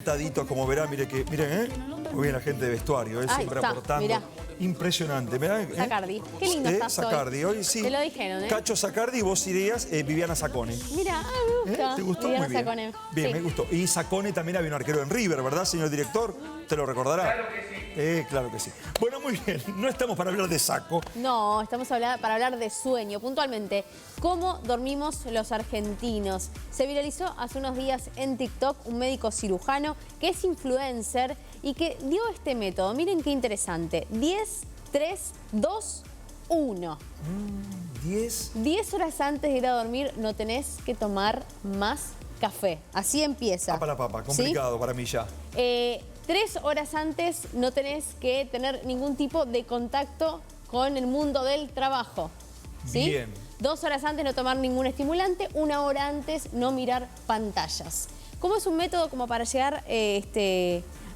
apretaditos, como verán, miren, muy bien la gente de vestuario, siempre aportando. Mirá. Impresionante, mirá. Sacardi, qué lindo estás Sacardi, hoy sí. Te lo dijeron, Cacho Sacardi y vos irías Viviana Sacone. Mira, me gusta. ¿Te gustó? Viviana Muy bien. Sacone. Bien, Sí. me gustó. Y Sacone también había un arquero en River, ¿verdad, señor director? ¿Te lo recordará? Claro que sí. Claro que sí. Bueno, muy bien. No estamos para hablar de saco. No, estamos para hablar de sueño. Puntualmente, ¿cómo dormimos los argentinos? Se viralizó hace unos días en TikTok un médico cirujano que es influencer y que dio este método. Miren qué interesante. 10, 3, 2, 1. 10 horas antes de ir a dormir no tenés que tomar más café. Así empieza. Para papa, complicado, ¿sí? Para mí ya. 3 horas antes no tenés que tener ningún tipo de contacto con el mundo del trabajo. ¿Sí? Bien. 2 horas antes no tomar ningún estimulante. 1 hora antes no mirar pantallas. ¿Cómo es un método como para llegar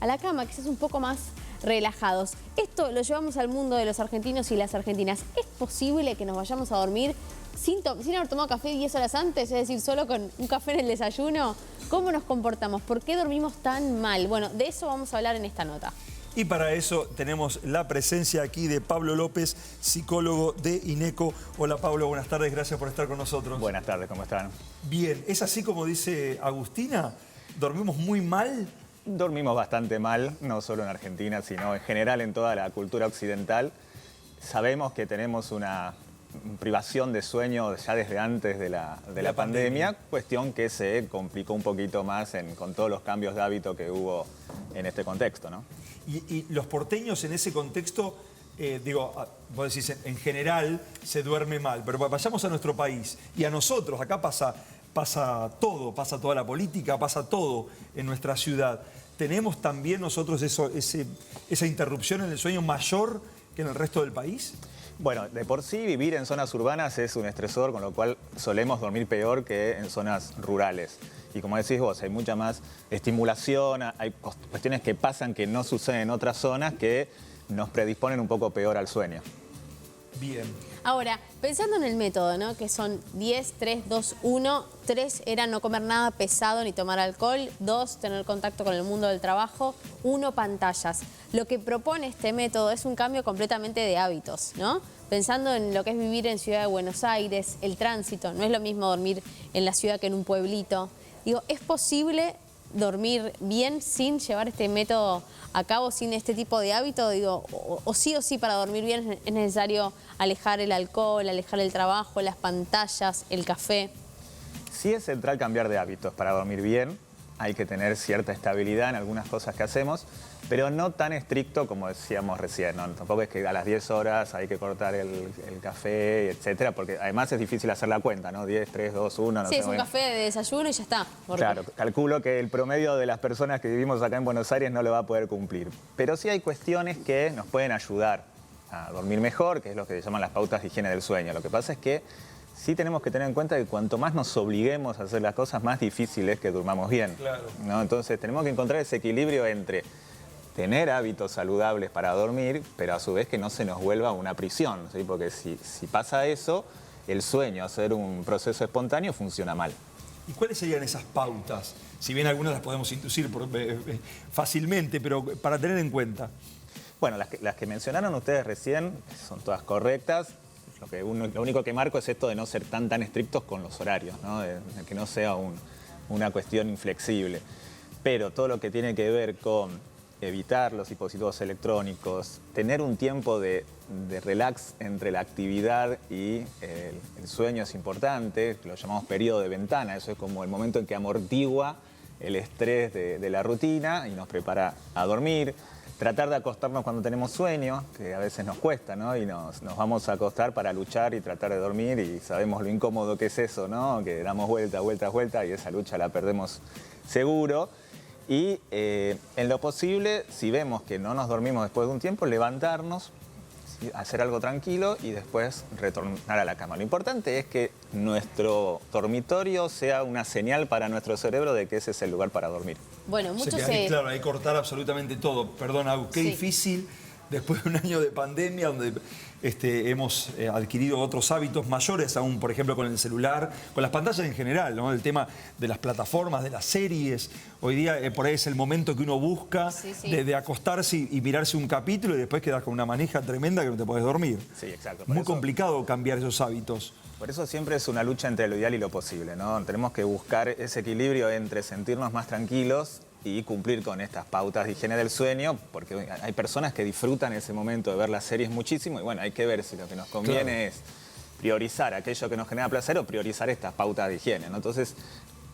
a la cama, que seas un poco más relajados? Esto lo llevamos al mundo de los argentinos y las argentinas. ¿Es posible que nos vayamos a dormir sin haber tomado café 10 horas antes? Es decir, solo con un café en el desayuno. ¿Cómo nos comportamos? ¿Por qué dormimos tan mal? Bueno, de eso vamos a hablar en esta nota. Y para eso tenemos la presencia aquí de Pablo López, psicólogo de INECO. Hola Pablo, buenas tardes, gracias por estar con nosotros. Buenas tardes, ¿cómo están? Bien, ¿es así como dice Agustina? ¿Dormimos muy mal? Dormimos bastante mal, no solo en Argentina, sino en general en toda la cultura occidental. Sabemos que tenemos una privación de sueño ya desde antes de la pandemia, cuestión que se complicó un poquito más con todos los cambios de hábito que hubo en este contexto, ¿no? Y los porteños en ese contexto, vos decís, en general se duerme mal, pero vayamos a nuestro país y a nosotros, acá pasa todo, pasa toda la política, pasa todo en nuestra ciudad. ¿Tenemos también nosotros esa interrupción en el sueño mayor que en el resto del país? Bueno, de por sí vivir en zonas urbanas es un estresor, con lo cual solemos dormir peor que en zonas rurales. Y como decís vos, hay mucha más estimulación, hay cuestiones que pasan que no suceden en otras zonas que nos predisponen un poco peor al sueño. Bien. Ahora, pensando en el método, ¿no? Que son 10, 3, 2, 1. 3 era no comer nada pesado ni tomar alcohol. 2, tener contacto con el mundo del trabajo. 1, pantallas. Lo que propone este método es un cambio completamente de hábitos, ¿no? Pensando en lo que es vivir en Ciudad de Buenos Aires, el tránsito. No es lo mismo dormir en la ciudad que en un pueblito. Digo, ¿es posible dormir bien sin llevar este método a cabo, sin este tipo de hábito? Digo, o sí para dormir bien es necesario alejar el alcohol, alejar el trabajo, las pantallas, el café. Sí es central cambiar de hábitos para dormir bien. Hay que tener cierta estabilidad en algunas cosas que hacemos, pero no tan estricto como decíamos recién, ¿no? Tampoco es que a las 10 horas hay que cortar el café, etcétera, porque además es difícil hacer la cuenta, ¿no? 10, 3, 2, 1... No sí, sé, es un café de desayuno y ya está. Claro, calculo que el promedio de las personas que vivimos acá en Buenos Aires no lo va a poder cumplir. Pero sí hay cuestiones que nos pueden ayudar a dormir mejor, que es lo que se llaman las pautas de higiene del sueño. Lo que pasa es que sí tenemos que tener en cuenta que cuanto más nos obliguemos a hacer las cosas, más difícil es que durmamos bien. Claro. ¿No? Entonces tenemos que encontrar ese equilibrio entre tener hábitos saludables para dormir, pero a su vez que no se nos vuelva una prisión, ¿sí? Porque si pasa eso, el sueño, hacer un proceso espontáneo, funciona mal. ¿Y cuáles serían esas pautas? Si bien algunas las podemos inducir fácilmente, pero para tener en cuenta. Bueno, las que mencionaron ustedes recién son todas correctas. Lo único que marco es esto de no ser tan estrictos con los horarios, ¿no? De que no sea una cuestión inflexible. Pero todo lo que tiene que ver con evitar los dispositivos electrónicos, tener un tiempo de relax entre la actividad y el sueño es importante, lo llamamos periodo de ventana. Eso es como el momento en que amortigua el estrés de la rutina y nos prepara a dormir. Tratar de acostarnos cuando tenemos sueño, que a veces nos cuesta, ¿no? Y nos vamos a acostar para luchar y tratar de dormir y sabemos lo incómodo que es eso, ¿no? Que damos vuelta y esa lucha la perdemos seguro. Y en lo posible, si vemos que no nos dormimos después de un tiempo, levantarnos, ¿sí? Hacer algo tranquilo y después retornar a la cama. Lo importante es que nuestro dormitorio sea una señal para nuestro cerebro de que ese es el lugar para dormir. Bueno, muchos Claro, hay que cortar absolutamente todo. Perdón, Agus, qué difícil después de un año de pandemia donde hemos adquirido otros hábitos mayores aún, por ejemplo, con el celular, con las pantallas en general, ¿no? El tema de las plataformas, de las series. Hoy día por ahí es el momento que uno busca de acostarse y mirarse un capítulo y después quedas con una manija tremenda que no te podés dormir. Sí, exacto. Muy complicado cambiar esos hábitos. Por eso siempre es una lucha entre lo ideal y lo posible, ¿no? Tenemos que buscar ese equilibrio entre sentirnos más tranquilos y cumplir con estas pautas de higiene del sueño, porque hay personas que disfrutan ese momento de ver las series muchísimo y bueno, hay que ver si lo que nos conviene es priorizar aquello que nos genera placer o priorizar estas pautas de higiene, ¿no? Entonces,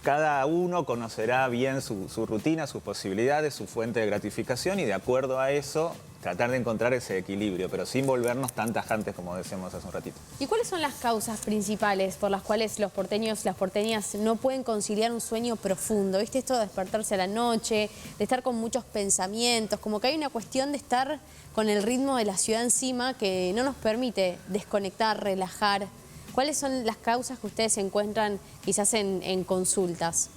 cada uno conocerá bien su rutina, sus posibilidades, su fuente de gratificación y de acuerdo a eso tratar de encontrar ese equilibrio, pero sin volvernos tan tajantes como decíamos hace un ratito. ¿Y cuáles son las causas principales por las cuales los porteños y las porteñas no pueden conciliar un sueño profundo? ¿Viste esto de despertarse a la noche, de estar con muchos pensamientos? Como que hay una cuestión de estar con el ritmo de la ciudad encima que no nos permite desconectar, relajar. ¿Cuáles son las causas que ustedes encuentran quizás en consultas?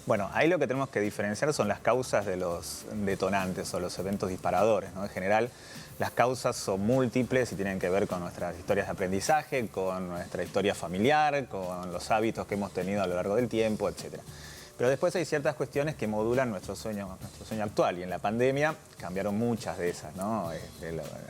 Bueno, ahí lo que tenemos que diferenciar son las causas de los detonantes o los eventos disparadores, ¿no? En general, las causas son múltiples y tienen que ver con nuestras historias de aprendizaje, con nuestra historia familiar, con los hábitos que hemos tenido a lo largo del tiempo, etc. Pero después hay ciertas cuestiones que modulan nuestro sueño actual y en la pandemia cambiaron muchas de esas, ¿no?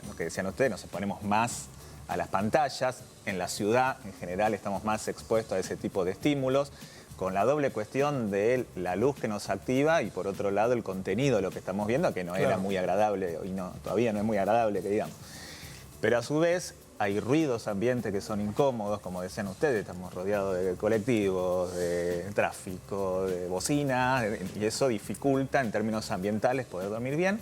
Lo que decían ustedes, nos exponemos más a las pantallas, en la ciudad en general estamos más expuestos a ese tipo de estímulos, con la doble cuestión de la luz que nos activa y por otro lado el contenido de lo que estamos viendo, que no era muy agradable y todavía no es muy agradable, que digamos. Pero a su vez hay ruidos ambientes que son incómodos, como decían ustedes, estamos rodeados de colectivos, de tráfico, de bocinas, y eso dificulta en términos ambientales poder dormir bien.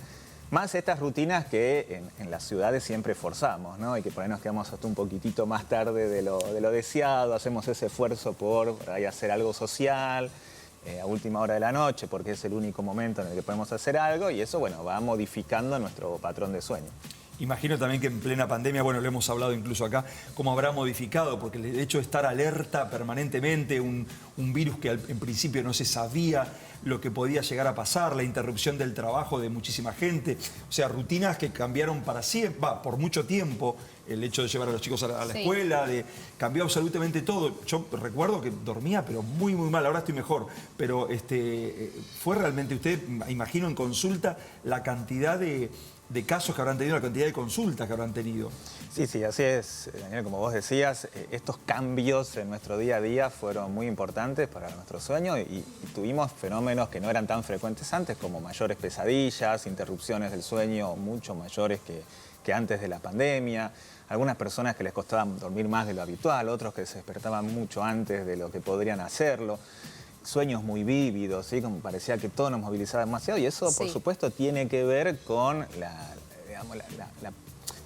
Más estas rutinas que en las ciudades siempre forzamos, ¿no? Y que por ahí nos quedamos hasta un poquitito más tarde de lo deseado, hacemos ese esfuerzo por ahí hacer algo social a última hora de la noche, porque es el único momento en el que podemos hacer algo y eso, bueno, va modificando nuestro patrón de sueño. Imagino también que en plena pandemia, bueno, lo hemos hablado incluso acá, cómo habrá modificado, porque el hecho de estar alerta permanentemente, un virus que en principio no se sabía lo que podía llegar a pasar, la interrupción del trabajo de muchísima gente, o sea, rutinas que cambiaron para siempre, por mucho tiempo, el hecho de llevar a los chicos a la escuela, cambió absolutamente todo. Yo recuerdo que dormía, pero muy, muy mal, ahora estoy mejor, pero fue realmente, usted, imagino en consulta, la cantidad de casos que habrán tenido, la cantidad de consultas que habrán tenido. Sí, así es, Daniel, como vos decías, estos cambios en nuestro día a día fueron muy importantes para nuestro sueño y tuvimos fenómenos que no eran tan frecuentes antes, como mayores pesadillas, interrupciones del sueño mucho mayores que antes de la pandemia, algunas personas que les costaba dormir más de lo habitual, otros que se despertaban mucho antes de lo que podrían hacerlo. Sueños muy vívidos, ¿sí? Como parecía que todo nos movilizaba demasiado y eso, por supuesto, tiene que ver con la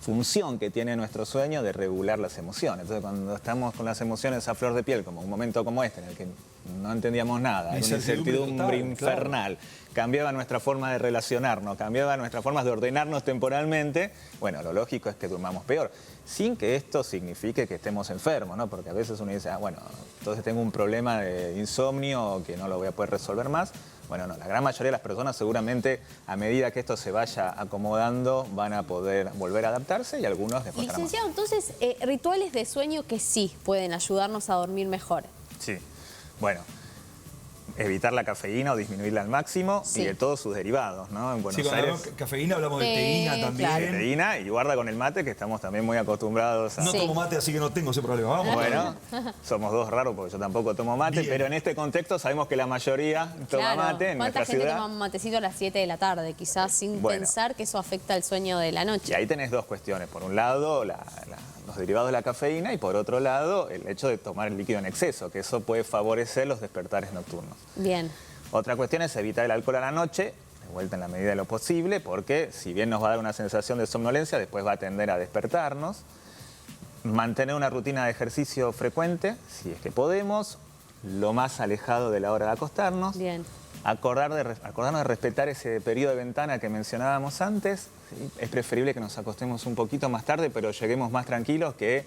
función que tiene nuestro sueño de regular las emociones. Entonces, cuando estamos con las emociones a flor de piel, como un momento como este, en el que no entendíamos nada, era una incertidumbre infernal, cambiaba nuestra forma de relacionarnos, cambiaba nuestras formas de ordenarnos temporalmente, bueno, lo lógico es que durmamos peor, sin que esto signifique que estemos enfermos, ¿no? Porque a veces uno dice, bueno, entonces tengo un problema de insomnio que no lo voy a poder resolver más. Bueno, no, la gran mayoría de las personas seguramente a medida que esto se vaya acomodando van a poder volver a adaptarse y algunos les costará más. Licenciado, entonces, rituales de sueño que sí pueden ayudarnos a dormir mejor. Sí, bueno, evitar la cafeína o disminuirla al máximo y de todos sus derivados, ¿no? En Buenos Aires. Hablamos cafeína, hablamos de teína también. Claro. Teína y guarda con el mate, que estamos también muy acostumbrados a... No tomo mate, así que no tengo ese problema. Vamos. Bueno, somos dos raros porque yo tampoco tomo mate, pero en este contexto sabemos que la mayoría toma mate en nuestra ciudad. ¿Cuánta gente toma un matecito a las 7 de la tarde, quizás, sin pensar que eso afecta el sueño de la noche? Y ahí tenés dos cuestiones. Por un lado, los derivados de la cafeína y por otro lado, el hecho de tomar el líquido en exceso, que eso puede favorecer los despertares nocturnos. Bien. Otra cuestión es evitar el alcohol a la noche, de vuelta en la medida de lo posible, porque si bien nos va a dar una sensación de somnolencia, después va a tender a despertarnos. Mantener una rutina de ejercicio frecuente, si es que podemos, lo más alejado de la hora de acostarnos. Bien. Acordarnos de respetar ese periodo de ventana que mencionábamos antes. ¿Sí? Es preferible que nos acostemos un poquito más tarde, pero lleguemos más tranquilos que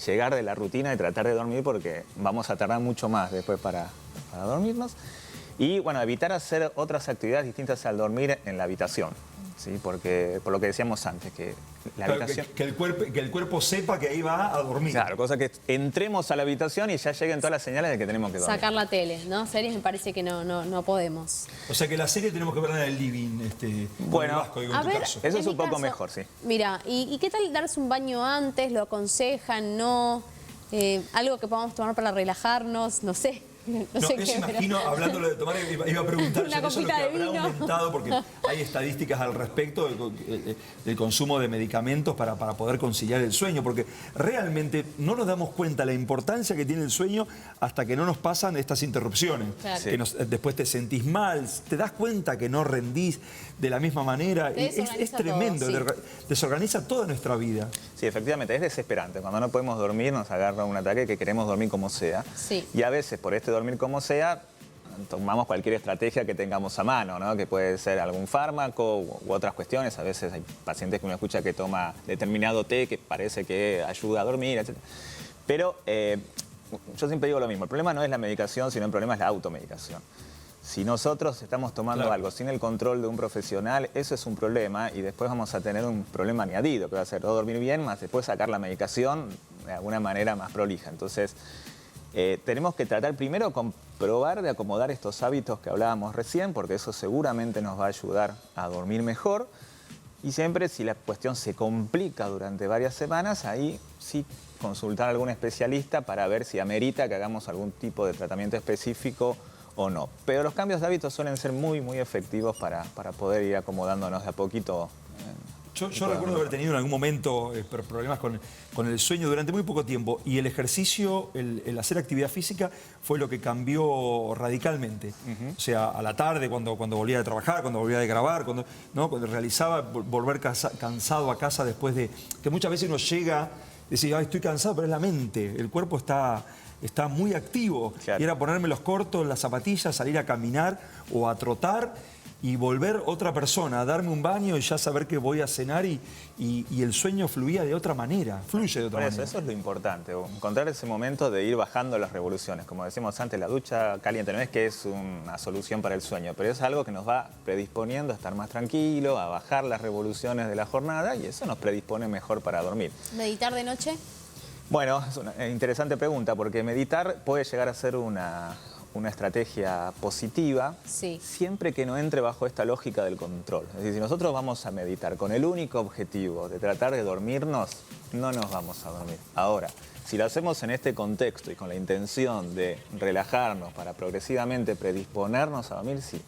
llegar de la rutina y tratar de dormir porque vamos a tardar mucho más después para dormirnos. Y bueno, evitar hacer otras actividades distintas al dormir en la habitación. ¿Sí? Porque, por lo que decíamos antes, que la Claro, habitación... que el cuerpo sepa que ahí va a dormir. Claro, cosa que entremos a la habitación y ya lleguen todas las señales de que tenemos que dormir. Sacar la tele, ¿no? Series me parece que no podemos. O sea que la serie tenemos que verla en el living, Bueno, con el Vasco, digo, A en tu ver, caso. Eso en es mi un poco caso, mejor, sí. Mira, ¿y qué tal darse un baño antes? ¿Lo aconsejan? ¿No? Algo que podamos tomar para relajarnos, no sé. No sé eso qué, pero- imagino, hablándolo de tomar, iba a preguntar Una eso es lo que copita de habrá vino. aumentado, porque hay estadísticas al respecto del consumo de medicamentos para poder conciliar el sueño, porque realmente no nos damos cuenta la importancia que tiene el sueño hasta que no nos pasan estas interrupciones. Claro. Que después te sentís mal, te das cuenta que no rendís de la misma manera. Te Es desorganiza tremendo, todo, sí. desorganiza toda nuestra vida. Sí, efectivamente, es desesperante. Cuando no podemos dormir nos agarra un ataque que queremos dormir como sea. Sí. Y a veces, por dormir como sea, tomamos cualquier estrategia que tengamos a mano, ¿no? Que puede ser algún fármaco u otras cuestiones. A veces hay pacientes que uno escucha que toma determinado té que parece que ayuda a dormir, etc. Pero yo siempre digo lo mismo, el problema no es la medicación, sino el problema es la automedicación. Si nosotros estamos tomando Claro. algo sin el control de un profesional, eso es un problema y después vamos a tener un problema añadido, que va a ser no dormir bien, más después sacar la medicación de alguna manera más prolija. Entonces, tenemos que tratar primero con probar de acomodar estos hábitos que hablábamos recién, porque eso seguramente nos va a ayudar a dormir mejor. Y siempre, si la cuestión se complica durante varias semanas, ahí sí consultar a algún especialista para ver si amerita que hagamos algún tipo de tratamiento específico o no. Pero los cambios de hábitos suelen ser muy, muy efectivos para poder ir acomodándonos de a poquito. Yo recuerdo haber tenido en algún momento problemas con el sueño durante muy poco tiempo y el ejercicio, el hacer actividad física fue lo que cambió radicalmente. O sea, a la tarde, cuando volvía de trabajar, cuando volvía de grabar, cuando realizaba volver cansado a casa después de... Que muchas veces uno llega, decir, ay, estoy cansado, pero es la mente, el cuerpo está muy activo. Claro. Y era ponerme los cortos, las zapatillas, salir a caminar o a trotar y volver otra persona, a darme un baño y ya saber que voy a cenar y el sueño fluye de otra manera. Por eso es lo importante, encontrar ese momento de ir bajando las revoluciones. Como decíamos antes, la ducha caliente no es que es una solución para el sueño, pero es algo que nos va predisponiendo a estar más tranquilo, a bajar las revoluciones de la jornada y eso nos predispone mejor para dormir. ¿Meditar de noche? Bueno, es una interesante pregunta porque meditar puede llegar a ser una estrategia positiva, Sí. siempre que no entre bajo esta lógica del control. Es decir, si nosotros vamos a meditar con el único objetivo de tratar de dormirnos, no nos vamos a dormir. Ahora, si lo hacemos en este contexto y con la intención de relajarnos para progresivamente predisponernos a dormir, sí,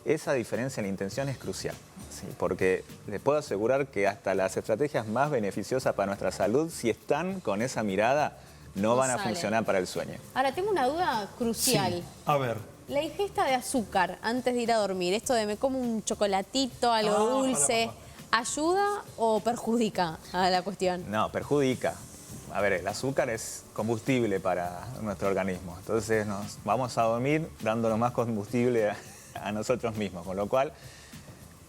esa diferencia en la intención es crucial. Sí, porque les puedo asegurar que hasta las estrategias más beneficiosas para nuestra salud, si están con esa mirada, no van a salen. funcionar para el sueño. Ahora, tengo una duda crucial. Sí. A ver. La ingesta de azúcar antes de ir a dormir, esto de me como un chocolatito, algo dulce, ¿ayuda o perjudica a la cuestión? No, perjudica. A ver, el azúcar es combustible para nuestro organismo. Entonces nos vamos a dormir dándonos más combustible a nosotros mismos. Con lo cual,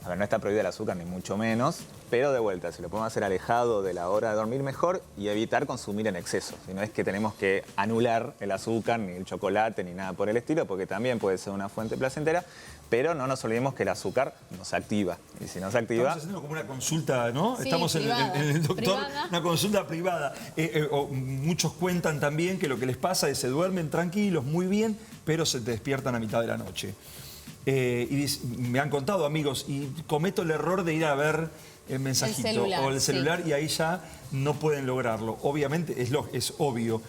a ver, no está prohibido el azúcar, ni mucho menos. Pero de vuelta, si lo podemos hacer alejado de la hora de dormir mejor y evitar consumir en exceso. Si no es que tenemos que anular el azúcar, ni el chocolate, ni nada por el estilo, porque también puede ser una fuente placentera. Pero no nos olvidemos que el azúcar nos activa. Y si nos activa... Estamos haciendo como una consulta, ¿no? Sí, Estamos privada, en el doctor, privada. una consulta privada. Muchos cuentan también que lo que les pasa es que se duermen tranquilos, muy bien, pero se despiertan a mitad de la noche. Me han contado amigos, y cometo el error de ir a ver el mensajito celular, o el celular sí. y ahí ya no pueden lograrlo. Obviamente es obvio.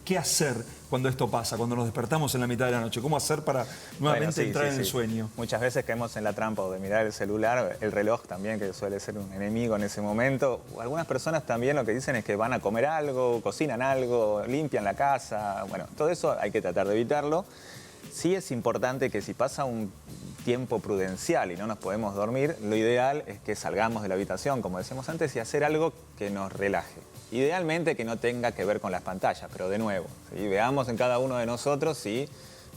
¿Qué hacer cuando esto pasa, cuando nos despertamos en la mitad de la noche? ¿Cómo hacer para nuevamente entrar en el sueño? Muchas veces caemos en la trampa de mirar el celular, el reloj también, que suele ser un enemigo en ese momento. O algunas personas también lo que dicen es que van a comer algo, cocinan algo, limpian la casa. Bueno, todo eso hay que tratar de evitarlo. Sí es importante que si pasa un tiempo prudencial y no nos podemos dormir, lo ideal es que salgamos de la habitación, como decíamos antes, y hacer algo que nos relaje. Idealmente que no tenga que ver con las pantallas, pero de nuevo, ¿sí? Veamos en cada uno de nosotros si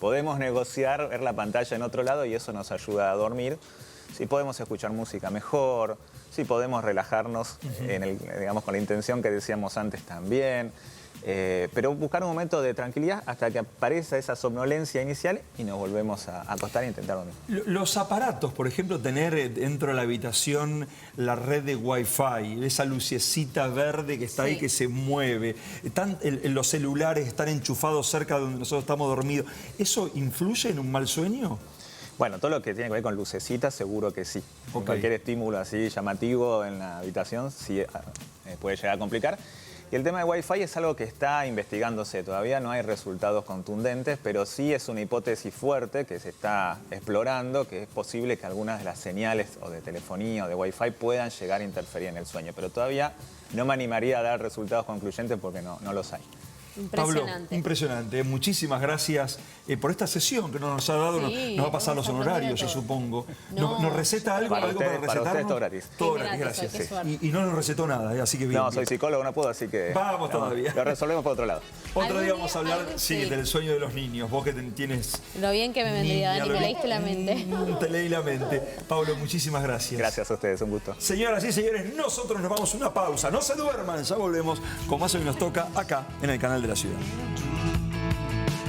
podemos negociar, ver la pantalla en otro lado y eso nos ayuda a dormir. Si podemos escuchar música mejor, si podemos relajarnos digamos, con la intención que decíamos antes también. Pero buscar un momento de tranquilidad hasta que aparezca esa somnolencia inicial y nos volvemos a acostar e intentar dormir. Los aparatos, por ejemplo, tener dentro de la habitación la red de Wi-Fi, esa lucecita verde que está ahí que se mueve, los celulares están enchufados cerca de donde nosotros estamos dormidos, ¿eso influye en un mal sueño? Bueno, todo lo que tiene que ver con lucecitas seguro que sí. Cualquier estímulo así llamativo en la habitación sí puede llegar a complicar. Y el tema de Wi-Fi es algo que está investigándose. Todavía no hay resultados contundentes, pero sí es una hipótesis fuerte que se está explorando, que es posible que algunas de las señales o de telefonía o de Wi-Fi puedan llegar a interferir en el sueño. Pero todavía no me animaría a dar resultados concluyentes porque no los hay. Impresionante. Pablo, impresionante. Muchísimas gracias por esta sesión que nos ha dado. Sí, nos va a pasar los honorarios, yo supongo. ¿Nos receta algo para ustedes recetarnos? todo gratis. Todo Qué gratis, gratis, gracias. qué suerte. Y no nos recetó nada, así que bien. No, soy psicólogo, no puedo, así que... Vamos todavía. Lo resolvemos por otro lado. Otro día vamos a hablar algún día, del sueño de los niños. Vos que tienes... Lo bien que me vendría, Dani, me leíste la mente. Te leí la mente. Pablo, muchísimas gracias. Gracias a ustedes, un gusto. Señoras y señores, nosotros nos vamos a una pausa. No se duerman, ya volvemos con más Hoy Nos Toca acá en el canal de la ciudad.